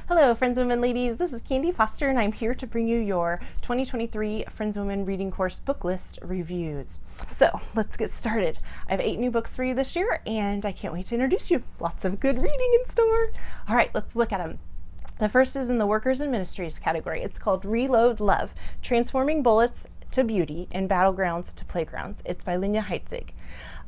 Hello, Friends, Women, Ladies. This is Candy Foster, and I'm here to bring you your 2023 Friends, Women Reading Course book list reviews. So let's get started. I have 8 new books for you this year, and I can't wait to introduce you. Lots of good reading in store. All right, let's look at them. The first is in the Workers and Ministries category. It's called Reload Love, Transforming Bullets to Beauty and Battlegrounds to Playgrounds. It's by Lenya Heitzig.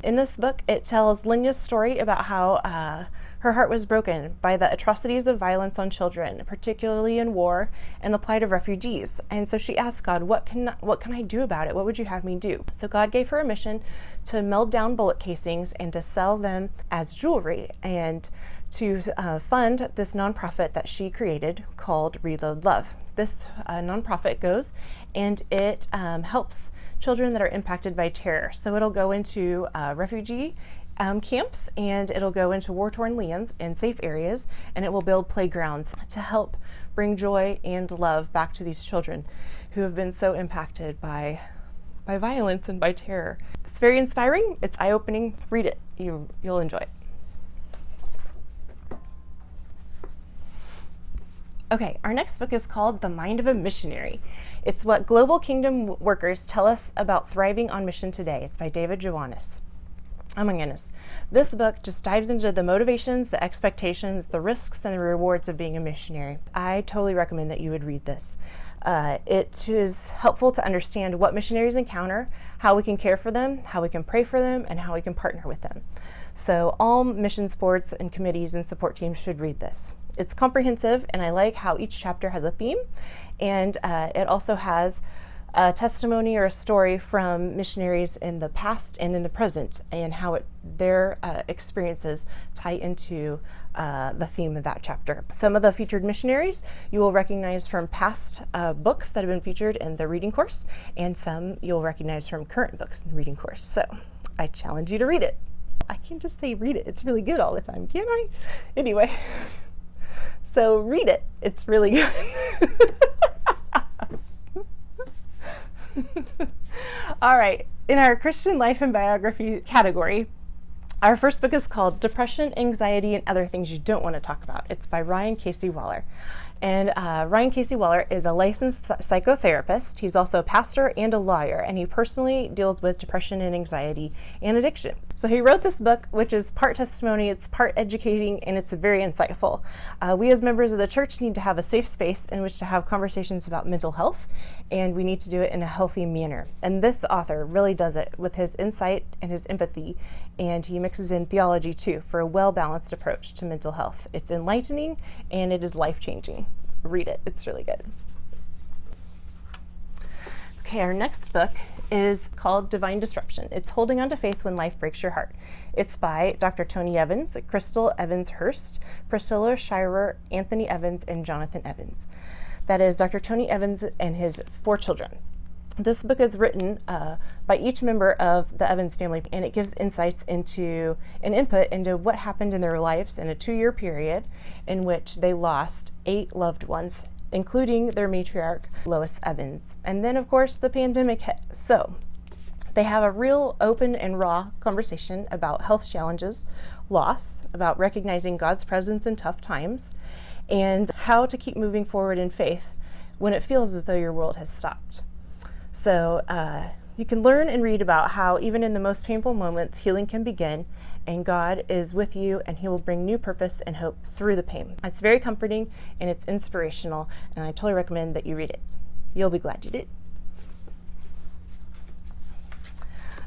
In this book, it tells Lenya's story about how her heart was broken by the atrocities of violence on children, particularly in war, and the plight of refugees. And so she asked God, what can I do about it? What would you have me do? So God gave her a mission to melt down bullet casings and to sell them as jewelry, and to fund this nonprofit that she created called Reload Love. This nonprofit goes and it helps children that are impacted by terror. So it'll go into refugee camps, and it'll go into war-torn lands and safe areas, and it will build playgrounds to help bring joy and love back to these children who have been so impacted by violence and by terror. It's very inspiring. It's eye-opening. Read it. You'll enjoy it. Okay, our next book is called The Mind of a Missionary. It's what global kingdom workers tell us about thriving on mission today. It's by Joannes. Oh my goodness. This book just dives into the motivations, the expectations, the risks, and the rewards of being a missionary. I totally recommend that you would read this. It is helpful to understand what missionaries encounter, how we can care for them, how we can pray for them, and how we can partner with them. So all missions boards and committees and support teams should read this. It's comprehensive, and I like how each chapter has a theme, and it also has a testimony or a story from missionaries in the past and in the present, and how their experiences tie into the theme of that chapter. Some of the featured missionaries you will recognize from past books that have been featured in the reading course, and some you'll recognize from current books in the reading course. So I challenge you to read it. I can't just say read it. It's really good all the time, can I? Anyway, so read it. It's really good. All right, in our Christian life and biography category, our first book is called Depression, Anxiety, and Other Things You Don't Want to Talk About. It's by Ryan Casey Waller. And Ryan Casey Waller is a licensed psychotherapist. He's also a pastor and a lawyer, and he personally deals with depression and anxiety and addiction. So he wrote this book, which is part testimony, it's part educating, and it's very insightful. We as members of the church need to have a safe space in which to have conversations about mental health, and we need to do it in a healthy manner. And this author really does it with his insight and his empathy, and he mixes in theology too for a well-balanced approach to mental health. It's enlightening and it is life-changing. Read it. It's really good. Okay, our next book is called Divine Disruption. It's Holding On to Faith When Life Breaks Your Heart. It's by Dr. Tony Evans, Chrystal Evans Hurst, Priscilla, Shirer, Anthony Evans, and Jonathan Evans. That is Dr. Tony Evans and his 4 children. This book is written by each member of the Evans family, and it gives insights into an input into what happened in their lives in a 2-year period in which they lost 8 loved ones, including their matriarch, Lois Evans. And then, of course, the pandemic hit. So they have a real open and raw conversation about health challenges, loss, about recognizing God's presence in tough times, and how to keep moving forward in faith when it feels as though your world has stopped. So you can learn and read about how even in the most painful moments, healing can begin, and God is with you, and he will bring new purpose and hope through the pain. It's very comforting and it's inspirational, and I totally recommend that you read it. You'll be glad you did.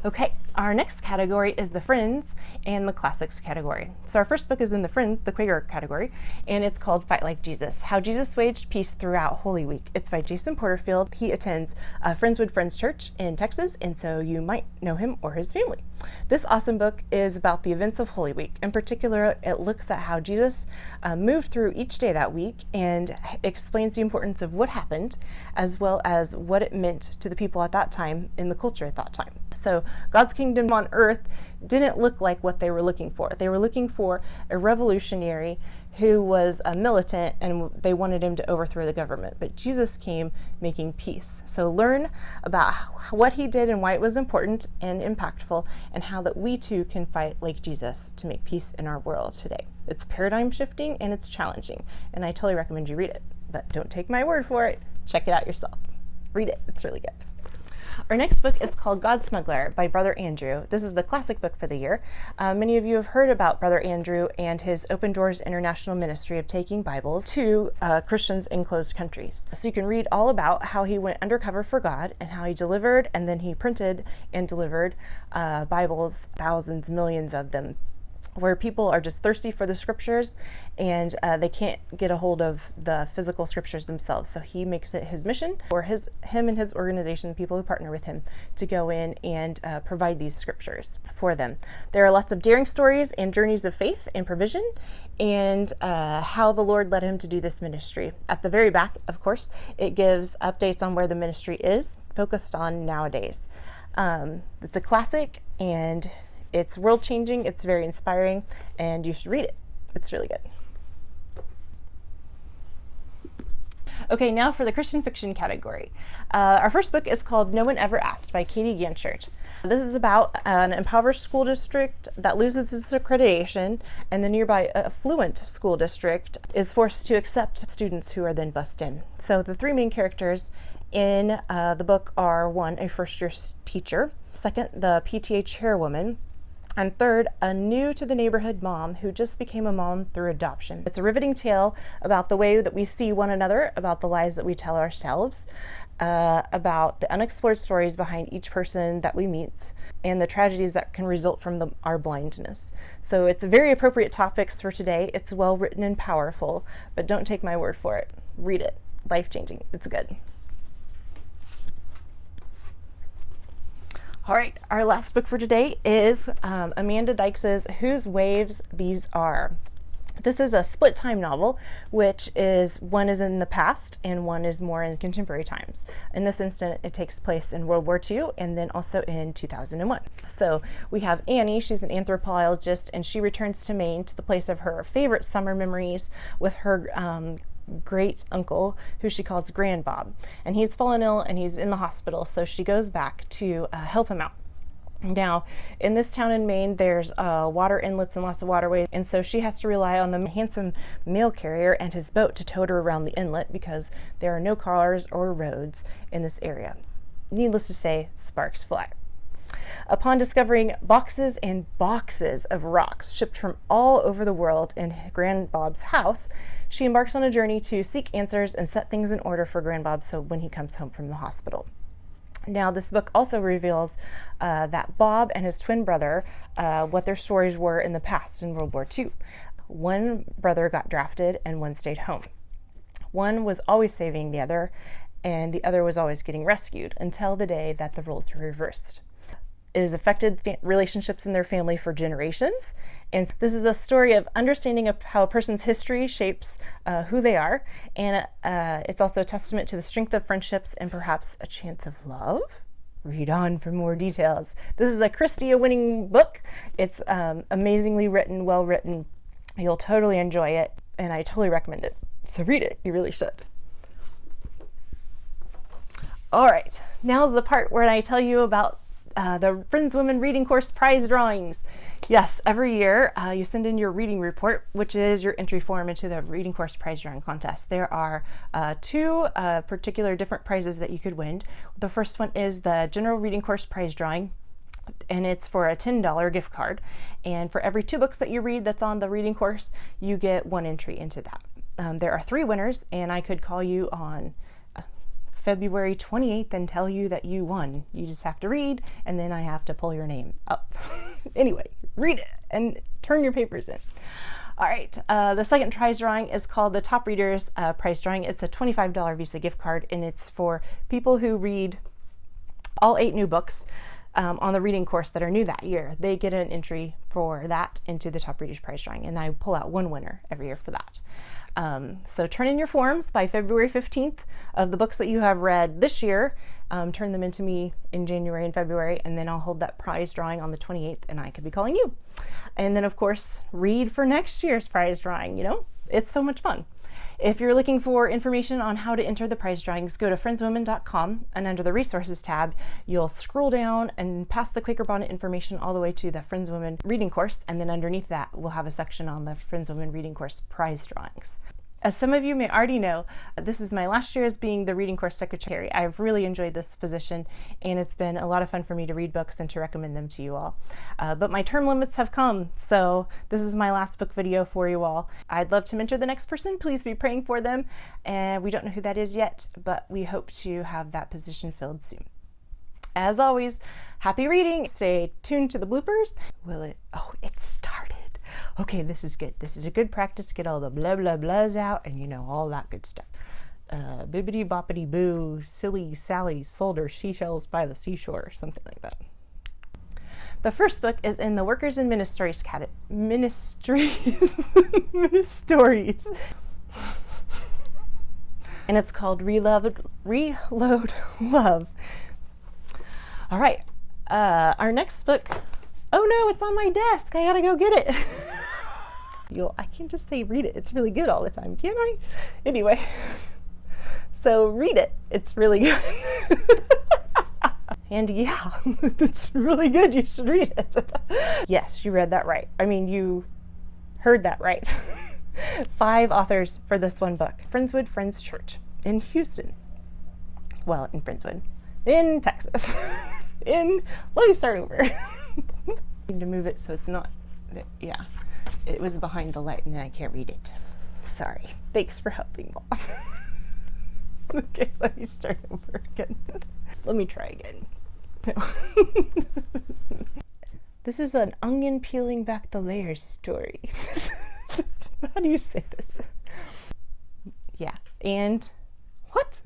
Okay, our next category is the Friends and the Classics category. So our first book is in the Friends, the Quaker category, and it's called Fight Like Jesus, How Jesus Waged Peace Throughout Holy Week. It's by Jason Porterfield. He attends Friendswood Friends Church in Texas, and so you might know him or his family. This awesome book is about the events of Holy Week. In particular, it looks at how Jesus moved through each day that week and explains the importance of what happened, as well as what it meant to the people at that time in the culture at that time. So God's kingdom on earth didn't look like what they were looking for. They were looking for a revolutionary who was a militant, and they wanted him to overthrow the government. But Jesus came making peace. So learn about what he did and why it was important and impactful, and how that we too can fight like Jesus to make peace in our world today. It's paradigm shifting and it's challenging, and I totally recommend you read it. But don't take my word for it. Check it out yourself. Read it. It's really good. Our next book is called God's Smuggler by Brother Andrew. This is the classic book for the year. Many of you have heard about Brother Andrew and his Open Doors International Ministry of taking Bibles to Christians in closed countries. So you can read all about how he went undercover for God and how he delivered, and then he printed and delivered Bibles, thousands, millions of them, where people are just thirsty for the scriptures and they can't get a hold of the physical scriptures themselves. So he makes it his mission for him and his organization, people who partner with him, to go in and provide these scriptures for them. There are lots of daring stories and journeys of faith and provision, and how the Lord led him to do this ministry. At the very back, of course, it gives updates on where the ministry is, focused on nowadays. It's a classic, and it's world-changing, it's very inspiring, and you should read it. It's really good. Okay, now for the Christian fiction category. Our first book is called No One Ever Asked by Katie Ganshert. This is about an impoverished school district that loses its accreditation, and the nearby affluent school district is forced to accept students who are then bused in. So the three main characters in the book are: one, a first-year teacher; second, the PTA chairwoman; and third, a new to the neighborhood mom who just became a mom through adoption. It's a riveting tale about the way that we see one another, about the lies that we tell ourselves, about the unexplored stories behind each person that we meet, and the tragedies that can result from our blindness. So it's very appropriate topics for today. It's well written and powerful, but don't take my word for it. Read it. Life-changing. It's good. All right, our last book for today is Amanda Dykes' Whose Waves These Are. This is a split time novel, which is one is in the past and one is more in contemporary times. In this instant, it takes place in World War II and then also in 2001. So we have Annie, she's an anthropologist, and she returns to Maine, to the place of her favorite summer memories with her great uncle, who she calls Grand Bob, and he's fallen ill and he's in the hospital, so she goes back to help him out. Now, in this town in Maine, there's water inlets and lots of waterways, and so she has to rely on the handsome mail carrier and his boat to tow her around the inlet because there are no cars or roads in this area. Needless to say, sparks fly. Upon discovering boxes and boxes of rocks shipped from all over the world in Grand Bob's house, she embarks on a journey to seek answers and set things in order for Grand Bob so when he comes home from the hospital. Now, this book also reveals that Bob and his twin brother, what their stories were in the past in World War II. One brother got drafted and one stayed home. One was always saving the other, and the other was always getting rescued until the day that the roles were reversed. It has affected relationships in their family for generations. And this is a story of understanding of how a person's history shapes who they are. And it's also a testament to the strength of friendships and perhaps a chance of love. Read on for more details. This is a Christie winning book. It's amazingly written, well written. You'll totally enjoy it, and I totally recommend it. So read it. You really should. All right, now's the part where I tell you about the Friends Women Reading Course prize drawings. Yes, every year you send in your reading report, which is your entry form into the Reading Course prize drawing contest. There are two particular different prizes that you could win. The first one is the General Reading Course prize drawing, and it's for a $10 gift card. And for every 2 books that you read that's on the reading course, you get 1 entry into that. There are 3 winners, and I could call you on February 28th and tell you that you won. You just have to read, and then I have to pull your name up. Anyway, read it and turn your papers in. All right, the second prize drawing is called the Top Readers Prize Drawing. It's a $25 Visa gift card, and it's for people who read all 8 new books on the reading course that are new that year. They get an entry for that into the Top Readers Prize Drawing, and I pull out 1 winner every year for that. So turn in your forms by February 15th of the books that you have read this year. Turn them into me in January and February, and then I'll hold that prize drawing on the 28th, and I could be calling you. And then, of course, read for next year's prize drawing. You know, it's so much fun. If you're looking for information on how to enter the prize drawings, go to friendswomen.com, and under the resources tab, you'll scroll down and past the Quaker Bonnet information all the way to the Friends Women reading course, and then underneath that, we'll have a section on the Friends Women reading course prize drawings. As some of you may already know, this is my last year as being the reading course secretary. I've really enjoyed this position, and it's been a lot of fun for me to read books and to recommend them to you all. But my term limits have come, so this is my last book video for you all. I'd love to mentor the next person. Please be praying for them. And we don't know who that is yet, but we hope to have that position filled soon. As always, happy reading. Stay tuned to the bloopers. Will it? Oh, it started. Okay, this is good. This is a good practice to get all the blah blah blahs out and, you know, all that good stuff. Bibbity boppity boo, silly Sally sold her seashells by the seashore, or something like that. The first book is in the Workers and Ministries Ministries. And it's called Reload Love. All right, our next book. Oh no, it's on my desk. I gotta go get it. I can't just say read it. It's really good all the time, can I? Anyway, so read it. It's really good. And yeah, it's really good. You should read it. Yes, you read that right. I mean, you heard that right. 5 authors for this one book. Friendswood Friends Church in Houston. Well, in Friendswood. In Texas. Let me start over. Need to move it so it's not, yeah, it was behind the light and I can't read it. Sorry. Thanks for helping, Mom. Okay, let me start over again. Let me try again. No. This is an onion peeling back the layers story. How do you say this? Yeah, and what?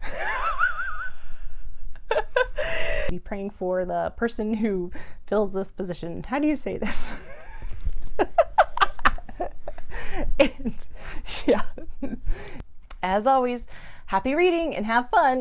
Be praying for the person who fills this position. How do you say this? And yeah, as always, happy reading and have fun.